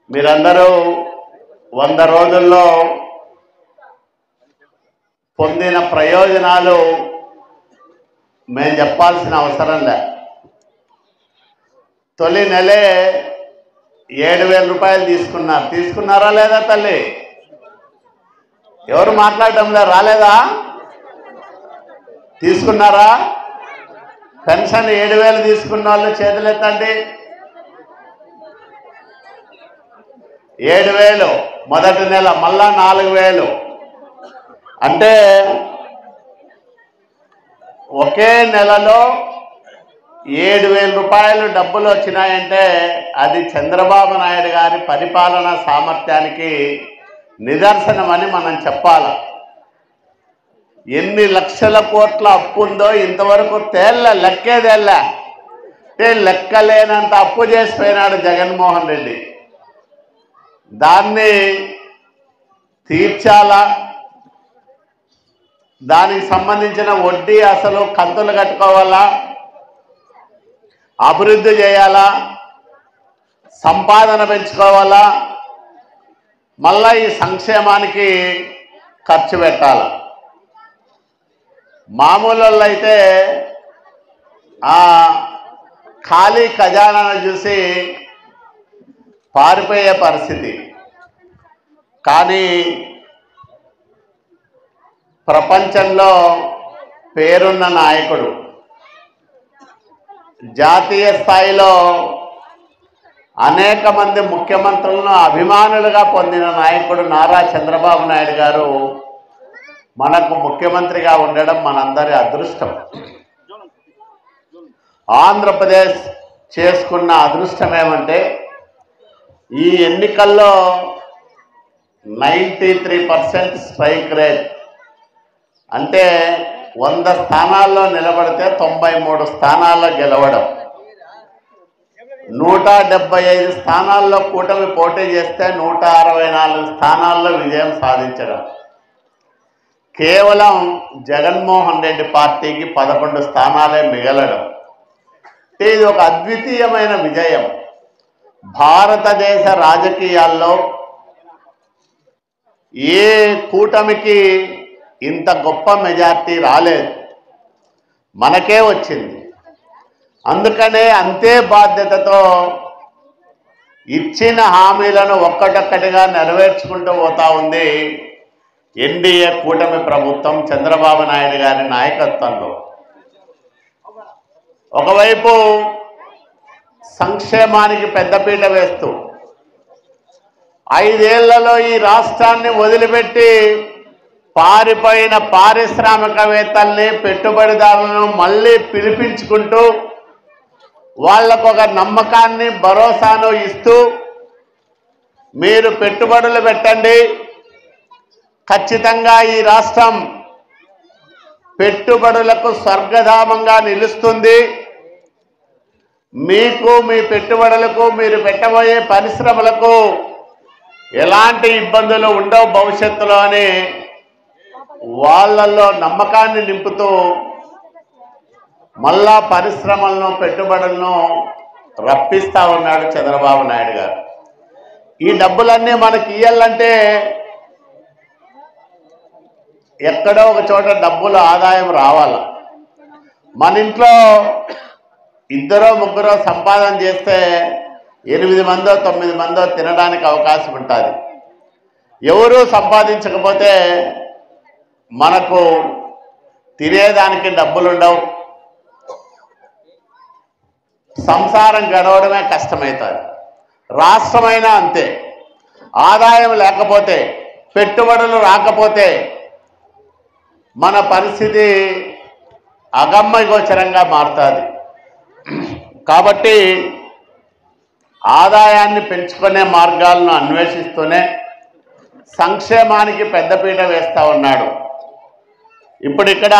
మీరందరూ 100 రోజుల్లో పొందిన ప్రయోజనాలు మేము చెప్పాల్సిన అవసరం లే. తొలి నెలే 7,000 రూపాయలు తీసుకున్నారా లేదా తల్లి? ఎవరు మాట్లాడటంలో రాలేదా? తీసుకున్నారా? పెన్షన్ 7,000 తీసుకున్న వాళ్ళు చేతులెత్తండి. 7,000 మొదటి నెల, మళ్ళా 4,000 అంటే ఒకే నెలలో 7,000 రూపాయలు డబ్బులు వచ్చినాయంటే అది చంద్రబాబు నాయుడు గారి పరిపాలనా సామర్థ్యానికి నిదర్శనమని మనం చెప్పాలి. ఎన్ని లక్షల కోట్ల అప్పు ఉందో ఇంతవరకు లెక్కేదేళ్ళ. లెక్కలేనంత అప్పు చేసిపోయినాడు జగన్మోహన్ రెడ్డి. దాన్ని తీర్చాలా, దానికి సంబంధించిన వడ్డీ అసలు కంతులు కట్టుకోవాలా, అభివృద్ధి చేయాలా, సంపాదన పెంచుకోవాలా, మళ్ళా ఈ సంక్షేమానికి ఖర్చు పెట్టాల. మామూలు అయితే ఆ ఖాళీ ఖజానాను చూసి పారిపోయే పరిస్థితి. కానీ ప్రపంచంలో పేరున్న నాయకుడు, జాతీయ స్థాయిలో అనేక మంది ముఖ్యమంత్రులను అభిమానులుగా పొందిన నాయకుడు నారా చంద్రబాబు నాయుడు గారు మనకు ముఖ్యమంత్రిగా ఉండడం మనందరి అదృష్టం. ఆంధ్రప్రదేశ్ చేసుకున్న అదృష్టం ఏమంటే ఈ ఎన్నికల్లో 93% స్ట్రైక్ రేట్, అంటే 100 స్థానాల్లో నిలబడితే 93 స్థానాల్లో గెలవడం, 175 స్థానాల్లో కూటమి పోటీ చేస్తే 164 స్థానాల్లో విజయం సాధించడం, కేవలం జగన్మోహన్ రెడ్డి పార్టీకి 11 స్థానాలే మిగలడం. ఇది ఒక అద్వితీయమైన విజయం. భారతదేశ రాజకీయాల్లో ఏ కూటమికి ఇంత గొప్ప మెజార్టీ రాలేదు, మనకే వచ్చింది. అందుకనే అంతే బాధ్యతతో ఇచ్చిన హామీలను ఒక్కటొక్కటిగా నెరవేర్చుకుంటూ పోతా ఉంది ఎన్డీఏ కూటమి ప్రభుత్వం చంద్రబాబు నాయుడు గారి నాయకత్వంలో. ఒకవైపు సంక్షేమానికి పెద్దపీట వేస్తూ 5 ఏళ్లలో ఈ రాష్ట్రాన్ని వదిలిపెట్టి పారిపోయిన పారిశ్రామికవేత్తల్ని, పెట్టుబడిదారులను మళ్ళీ పిలిపించుకుంటూ వాళ్లకు ఒక నమ్మకాన్ని, భరోసాను ఇస్తూ మీరు పెట్టుబడులు పెట్టండి, ఖచ్చితంగా ఈ రాష్ట్రం పెట్టుబడులకు స్వర్గధామంగా నిలుస్తుంది, మీకు, మీ పెట్టుబడులకు, మీరు పెట్టబోయే పరిశ్రమలకు ఎలాంటి ఇబ్బందులు ఉండవు భవిష్యత్తులో అని వాళ్ళల్లో నమ్మకాన్ని నింపుతూ మళ్ళా పరిశ్రమలను, పెట్టుబడులను రప్పిస్తా ఉన్నాడు చంద్రబాబు నాయుడు గారు. ఈ డబ్బులన్నీ మనకి ఇయ్యాలంటే ఎక్కడో ఒక చోట డబ్బులు ఆదాయం రావాలి. మన ఇంట్లో 2-3 సంపాదన చేస్తే 8 మందో 9 మందో తినడానికి అవకాశం ఉంటుంది. ఎవరూ సంపాదించకపోతే మనకు తినేదానికి డబ్బులు ఉండవు, సంసారం గడవడమే కష్టమవుతుంది. రాష్ట్రమైనా అంతే. ఆదాయం లేకపోతే, పెట్టుబడులు రాకపోతే మన పరిస్థితి అగమ్యగోచరంగా మారుతుంది. కాబట్టి ఆదాయాన్ని పెంచుకునే మార్గాలను అన్వేషిస్తూనే సంక్షేమానికి పెద్దపీట వేస్తూ ఉన్నాడు. ఇప్పుడు ఇక్కడ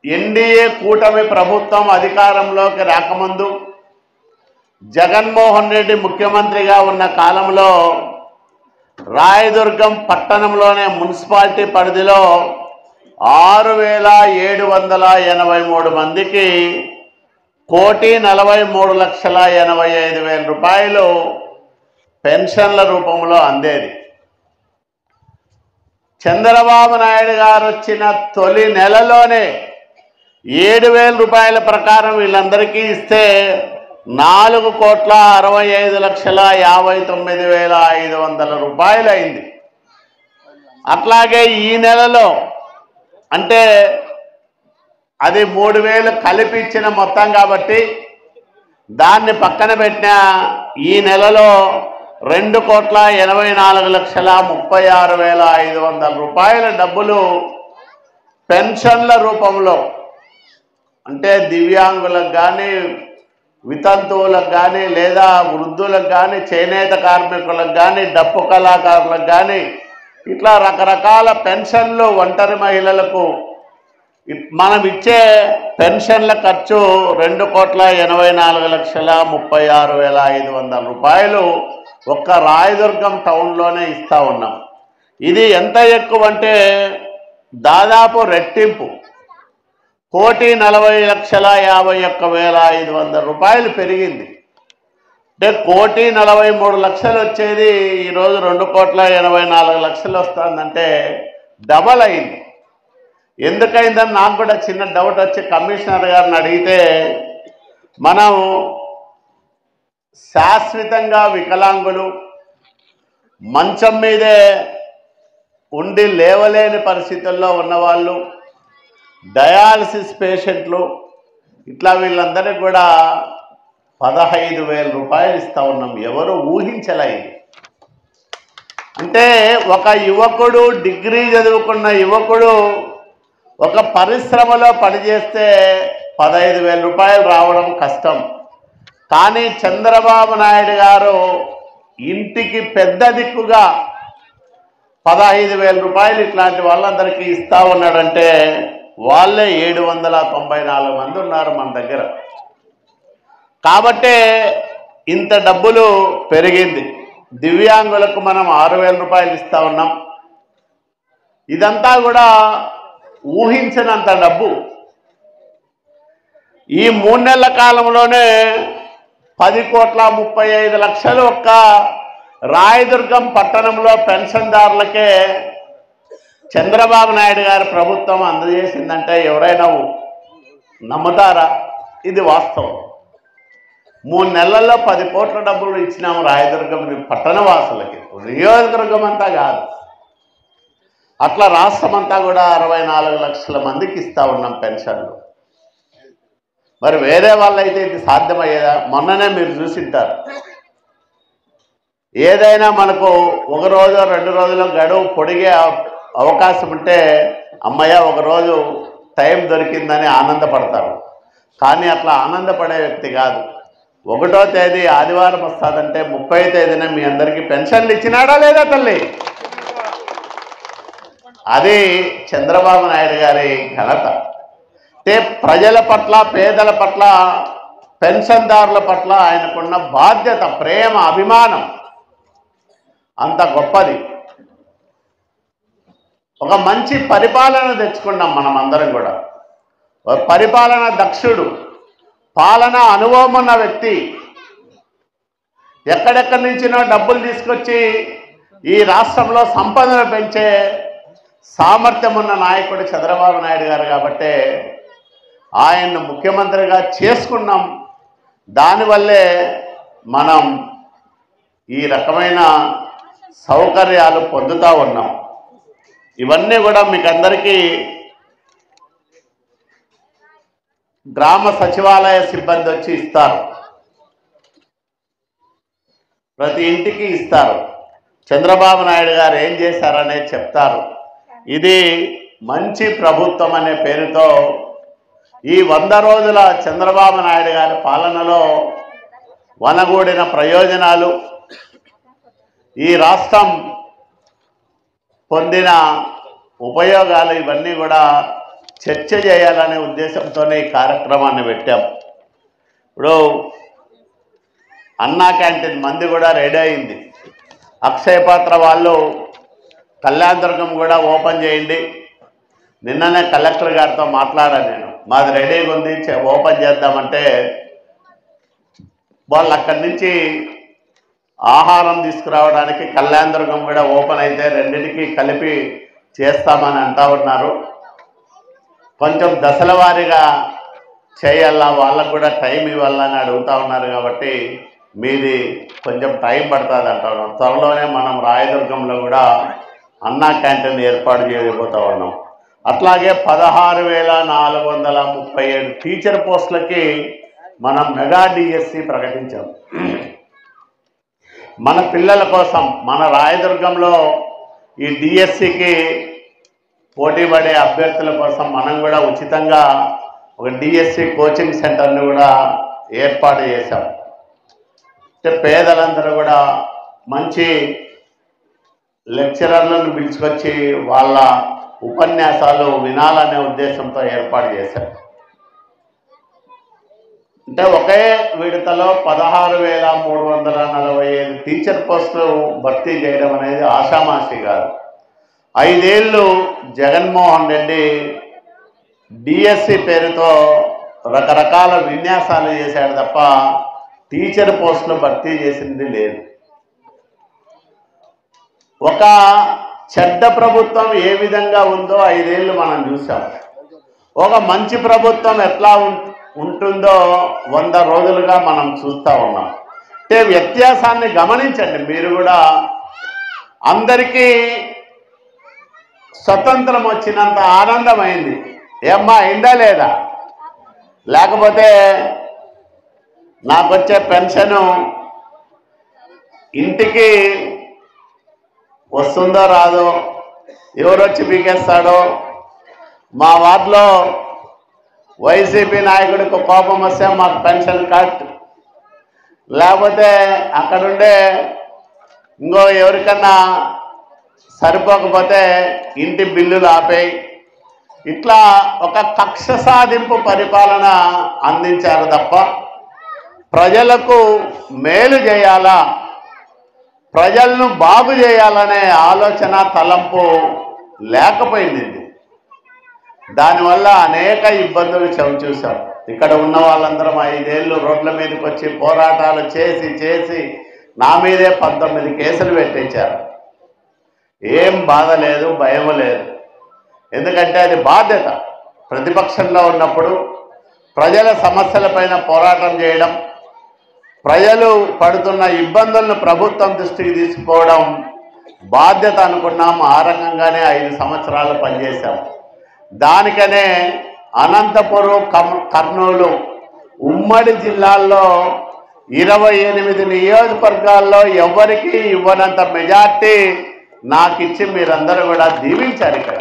ఎన్డీఏ కూటమి ప్రభుత్వం అధికారంలోకి రాకముందు జగన్మోహన్ రెడ్డి ముఖ్యమంత్రిగా ఉన్న కాలంలో రాయదుర్గం పట్టణంలోనే మున్సిపాలిటీ పరిధిలో 6,783 మందికి 1,43,85,000 రూపాయలు పెన్షన్ల రూపంలో అందేది. చంద్రబాబు నాయుడు గారు వచ్చిన తొలి నెలలోనే 7,000 రూపాయల ప్రకారం వీళ్ళందరికీ ఇస్తే 4,65,59,500 రూపాయలు అయింది. అట్లాగే ఈ నెలలో అంటే అది 3,000 కలిపి ఇచ్చిన మొత్తం కాబట్టి దాన్ని పక్కన పెట్టిన ఈ నెలలో 2,84,36,500 రూపాయల డబ్బులు పెన్షన్ల రూపంలో, అంటే దివ్యాంగులకు కానీ, వితంతువులకు కానీ, లేదా వృద్ధులకు కానీ, చేనేత కార్మికులకు కానీ, డప్పు కళాకారులకు కానీ, ఇట్లా రకరకాల పెన్షన్లు ఒంటరి మహిళలకు మనం ఇచ్చే పెన్షన్ల ఖర్చు 2,84,36,500 రూపాయలు ఒక్క రాయదుర్గం టౌన్లోనే ఇస్తూ ఉన్నాం. ఇది ఎంత ఎక్కువ అంటే దాదాపు రెట్టింపు, 1,40,51,500 రూపాయలు పెరిగింది. అంటే 1,43,00,000 వచ్చేది ఈరోజు 2,84,00,000 వస్తుందంటే డబల్ అయింది. ఎందుకైందని నాకు కూడా చిన్న డౌట్ వచ్చి కమిషనర్ గారిని అడిగితే, మనం శాశ్వతంగా వికలాంగులు, మంచం మీదే ఉండి లేవలేని పరిస్థితుల్లో ఉన్నవాళ్ళు, డయాలసిస్ పేషెంట్లు, ఇట్లా వీళ్ళందరికీ కూడా 15,000 రూపాయలు ఇస్తూ ఉన్నాం. ఎవరు ఊహించలేదు. అంటే ఒక యువకుడు, డిగ్రీ చదువుకున్న యువకుడు ఒక పరిశ్రమలో పనిచేస్తే 15,000 రూపాయలు రావడం కష్టం. కానీ చంద్రబాబు నాయుడు గారు ఇంటికి పెద్ద దిక్కుగా 15,000 రూపాయలు ఇట్లాంటి వాళ్ళందరికీ ఇస్తూ ఉన్నాడంటే వాళ్ళే 794 మంది ఉన్నారు మన దగ్గర. కాబట్టే ఇంత డబ్బులు పెరిగింది. దివ్యాంగులకు మనం 6,000 రూపాయలు ఇస్తూ ఉన్నాం. ఇదంతా కూడా ఊహించినంత డబ్బు. ఈ 3 నెలల కాలంలోనే 10,35,00,000 ఒక్క రాయదుర్గం పట్టణంలో పెన్షన్దారులకే చంద్రబాబు నాయుడు గారి ప్రభుత్వం అందజేసిందంటే ఎవరైనా నమ్ముతారా? ఇది వాస్తవం. 3 నెలల్లో 10 కోట్ల డబ్బులు ఇచ్చినాము రాయదుర్గం పట్టణ వాసులకి, నియోజకవర్గం అంతా కాదు. అట్లా రాష్ట్రం అంతా కూడా 64 లక్షల మందికి ఇస్తూ ఉన్నాం పెన్షన్లు. మరి వేరే వాళ్ళైతే ఇది సాధ్యమయ్యేదా? మొన్ననే మీరు చూసింటారు, ఏదైనా మనకు 1 రోజు 2 రోజుల గడువు పొడిగే అవకాశం ఉంటే అమ్మయ్య 1 రోజు టైం దొరికిందని ఆనందపడతారు. కానీ అట్లా ఆనందపడే వ్యక్తి కాదు. 1వ తేదీ ఆదివారం వస్తుందంటే 30వ తేదీన మీ అందరికీ పెన్షన్లు ఇచ్చినాడా లేదా తల్లి? అది చంద్రబాబు నాయుడు గారి ఘనత. అంటే ప్రజల పట్ల, పేదల పట్ల, పెన్షన్దారుల పట్ల ఆయనకున్న బాధ్యత, ప్రేమ, అభిమానం అంత గొప్పది. ఒక మంచి పరిపాలన తెచ్చుకున్నాం మనం అందరం కూడా. పరిపాలన దక్షుడు, పాలన అనుభవం ఉన్న వ్యక్తి, ఎక్కడెక్కడి నుంచినో డబ్బులు తీసుకొచ్చి ఈ రాష్ట్రంలో సంపదను పెంచే సామర్థ్యం ఉన్న నాయకుడు చంద్రబాబు నాయుడు గారు. కాబట్టే ఆయన్ను ముఖ్యమంత్రిగా చేసుకున్నాం. దానివల్లే మనం ఈ రకమైన సౌకర్యాలు పొందుతూ ఉన్నాం. ఇవన్నీ కూడా మీకు అందరికీ గ్రామ సచివాలయ సిబ్బంది వచ్చి ఇస్తారు, ప్రతి ఇంటికి ఇస్తారు. చంద్రబాబు నాయుడు గారు ఏం చేశారనేది చెప్తారు. ఇది మంచి ప్రభుత్వం అనే పేరుతో ఈ 100 రోజుల చంద్రబాబు నాయుడు గారి పాలనలో వనగూడిన ప్రయోజనాలు, ఈ రాష్ట్రం పొందిన ఉపయోగాలు, ఇవన్నీ కూడా చర్చ చేయాలనే ఉద్దేశంతోనే ఈ కార్యక్రమాన్ని పెట్టాం. ఇప్పుడు అన్నా క్యాంటీన్ మంది కూడా రెడీ అయింది. అక్షయపాత్ర వాళ్ళు కళ్యాణదుర్గం కూడా ఓపెన్ చేయండి. నిన్ననే కలెక్టర్ గారితో మాట్లాడాను నేను, మాది రెడీగా ఉంది ఓపెన్ చేద్దామంటే వాళ్ళు అక్కడి నుంచి ఆహారం తీసుకురావడానికి కళ్యాణదుర్గం కూడా ఓపెన్ అయితే రెండింటికి కలిపి చేస్తామని అంటా ఉన్నారు. కొంచెం దశల వారీగా చేయాలా, వాళ్ళకు కూడా టైం ఇవ్వాలని అడుగుతూ ఉన్నారు. కాబట్టి మీది కొంచెం టైం పడుతుంది అంటా ఉన్నాం. త్వరలోనే మనం రాయదుర్గంలో కూడా అన్నా క్యాంటీన్ ఏర్పాటు చేయబోతూ ఉన్నాం. అట్లాగే 16,437 టీచర్ పోస్టులకి మనం మెగా డిఎస్సి ప్రకటించాం. మన పిల్లల కోసం మన రాయదుర్గంలో ఈ డిఎస్సికి పోటీ పడే అభ్యర్థుల కోసం మనం కూడా ఉచితంగా ఒక డిఎస్సి కోచింగ్ సెంటర్ని కూడా ఏర్పాటు చేశాం. అంటే పేదలందరూ కూడా మంచి లెక్చరర్లను పిలుచుకొచ్చి వాళ్ళ ఉపన్యాసాలు వినాలనే ఉద్దేశంతో ఏర్పాటు చేశారు. అంటే ఒకే విడతలో 16,345 టీచర్ పోస్టులు భర్తీ చేయడం అనేది ఆషామాషి కాదు. 5 ఏళ్ళు జగన్మోహన్ రెడ్డి డిఎస్సి పేరుతో రకరకాల విన్యాసాలు చేశాడు తప్ప టీచర్ పోస్టులు భర్తీ చేసింది లేదు. ఒక చెడ్డ ప్రభుత్వం ఏ విధంగా ఉందో 5 ఏళ్ళు మనం చూసాం. ఒక మంచి ప్రభుత్వం ఎట్లా ఉంటుందో 100 రోజులుగా మనం చూస్తూ ఉన్నాం. అంటే వ్యత్యాసాన్ని గమనించండి. మీరు కూడా అందరికీ స్వతంత్రం వచ్చినంత ఆనందమైంది. ఏమ్మా అయిందా లేదా? లేకపోతే నాకు వచ్చే పెన్షను ఇంటికి వస్తుందో రాదో, ఎవరొచ్చి పీకేస్తాడో, మా వార్డులో వైసీపీ నాయకుడికి కోపం వస్తే మాకు పెన్షన్ కట్, లేకపోతే అక్కడుండే ఇంకో ఎవరికన్నా సరిపోకపోతే ఇంటి బిల్లులు ఆపేయి, ఇట్లా ఒక కక్ష సాధింపు పరిపాలన అందించారు తప్ప ప్రజలకు మేలు చేయాలా, ప్రజలను బాగు చేయాలనే ఆలోచన తలంపు లేకపోయింది. దానివల్ల అనేక ఇబ్బందులు చవిచూశాం. ఇక్కడ ఉన్న వాళ్ళందరం 5 ఏళ్ళు రోడ్ల మీదకి వచ్చి పోరాటాలు చేసి నా మీదే 19 కేసులు పెట్టించారు. ఏం బాధ లేదు, భయం లేదు. ఎందుకంటే అది బాధ్యత. ప్రతిపక్షంలో ఉన్నప్పుడు ప్రజల సమస్యలపైన పోరాటం చేయడం, ప్రజలు పడుతున్న ఇబ్బందులను ప్రభుత్వం దృష్టికి తీసుకుపోవడం బాధ్యత అనుకున్నాం. ఆ రకంగానే 5 సంవత్సరాలు పనిచేశాం. దానికనే అనంతపురం, కర్నూలు ఉమ్మడి జిల్లాల్లో 28 నియోజకవర్గాల్లో ఎవరికి ఇవ్వనంత మెజార్టీ నాకిచ్చి మీరందరూ కూడా దీవించారు. ఇక్కడ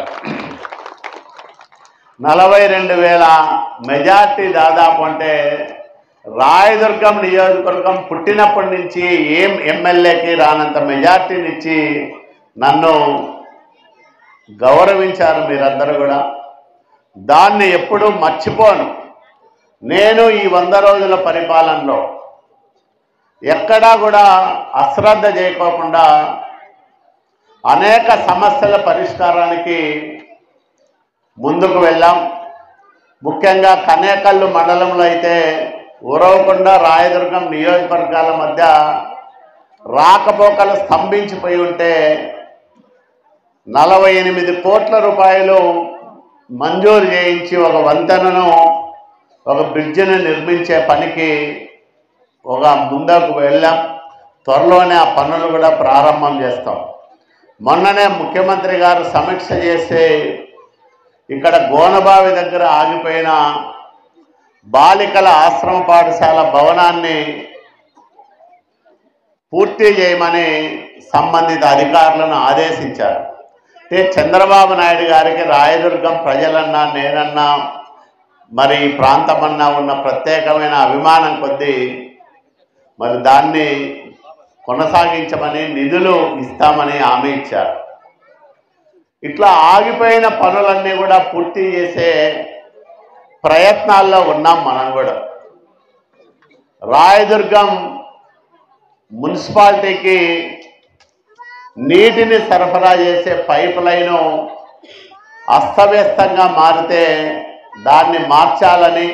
42,000 మెజార్టీ దాదాపు. అంటే రాయదుర్గం నియోజకవర్గం పుట్టినప్పటి నుంచి ఏం ఎమ్మెల్యేకి రానంత మెజార్టీనిచ్చి నన్ను గౌరవించారు మీరందరూ కూడా. దాన్ని ఎప్పుడూ మర్చిపోను. నేను ఈ 100 రోజుల పరిపాలనలో ఎక్కడా కూడా అశ్రద్ధ చేయకోకుండా అనేక సమస్యల పరిష్కారానికి ముందుకు వెళ్ళాం. ముఖ్యంగా కనేకల్లు మండలంలో అయితే ఉరవకొండ, రాయదుర్గం నియోజకవర్గాల మధ్య రాకపోకలు స్తంభించిపోయి ఉంటే 48 కోట్ల రూపాయలు మంజూరు చేయించి ఒక వంతెనను, ఒక బ్రిడ్జిని నిర్మించే పనికి ముందుకు వెళ్ళాం. త్వరలోనే ఆ పనులు కూడా ప్రారంభం చేస్తాం. మొన్ననే ముఖ్యమంత్రి గారు సమీక్ష చేసి ఇక్కడ గోనబావి దగ్గర ఆగిపోయిన బాలికల ఆశ్రమ పాఠశాల భవనాన్ని పూర్తి చేయమని సంబంధిత అధికారులను ఆదేశించారు. అంటే చంద్రబాబు నాయుడు గారికి రాయదుర్గం ప్రజలన్నా, నేనన్నా, మరి ఈ ప్రాంతమన్నా ఉన్న ప్రత్యేకమైన అభిమానం కొద్దీ మరి దాన్ని కొనసాగించమని, నిధులు ఇస్తామని హామీ ఇచ్చారు. ఇట్లా ఆగిపోయిన పనులన్నీ కూడా పూర్తి చేసే ప్రయత్నాల్లో ఉన్నాం మనం కూడా. రాయదుర్గం మున్సిపాలిటీకి నీటిని సరఫరా చేసే పైప్ లైను అస్తవ్యస్తంగా మారితే దాన్ని మార్చాలని,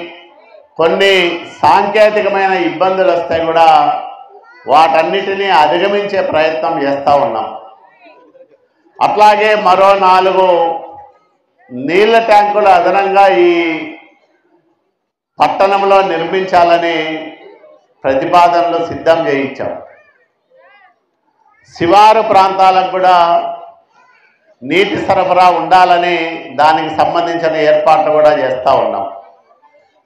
కొన్ని సాంకేతికమైన ఇబ్బందులు వస్తే కూడా వాటన్నిటినీ అధిగమించే ప్రయత్నం చేస్తూ ఉన్నాం. అట్లాగే మరో 4 నీళ్ళ ట్యాంకులు అదనంగా ఈ పట్టణంలో నిర్మించాలని ప్రతిపాదనలు సిద్ధం చేయించాం. శివారు ప్రాంతాలకు కూడా నీటి సరఫరా ఉండాలని దానికి సంబంధించిన ఏర్పాట్లు కూడా చేస్తూ ఉన్నాం.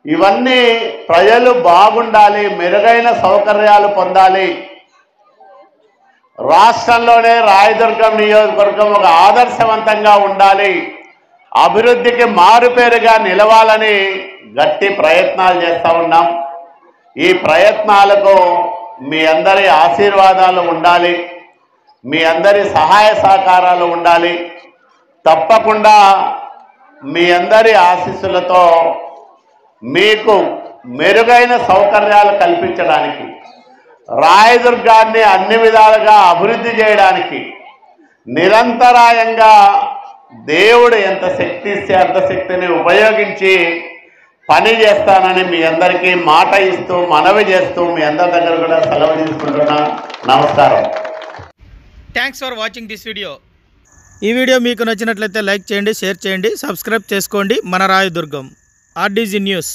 ఇవన్నీ ప్రజలు బాగుండాలి, మెరుగైన సౌకర్యాలు పొందాలి, రాష్ట్రంలోనే రాయదుర్గం నియోజకవర్గం ఒక ఆదర్శవంతంగా ఉండాలి, అభివృద్ధికి మారుపేరుగా నిలవాలని గట్టి ప్రయత్నాలు చేస్తూ ఉన్నాం. ఈ ప్రయత్నాలకు మీ అందరి ఆశీర్వాదాలు ఉండాలి, మీ అందరి సహాయ సహకారాలు ఉండాలి. తప్పకుండా మీ అందరి ఆశీస్సులతో మీకు మెరుగైన సౌకర్యాలు కల్పించడానికి, రాయదుర్గాన్ని అన్ని విధాలుగా అభివృద్ధి చేయడానికి నిరంతరాయంగా దేవుడు ఎంత శక్తి ఇస్తే అంత శక్తిని ఉపయోగించి పని చేస్తానని మీ అందరికీ మాట ఇస్తూ మనవి చేస్తూ మీ అందరి దగ్గర కూడా సెలవు తీసుకుంటున్నా. నమస్కారం. Thanks for watching this video. ఈ వీడియో మీకు నచ్చినట్లయితే లైక్ చేయండి, షేర్ చేయండి, సబ్స్క్రైబ్ చేసుకోండి. మన రాయదుర్గం ఆర్డీజీ న్యూస్.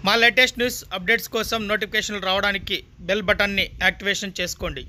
మా లేటెస్ట్ న్యూస్ అప్డేట్స్ కోసం నోటిఫికేషన్లు రావడానికి బెల్ బటన్ని యాక్టివేషన్ చేసుకోండి.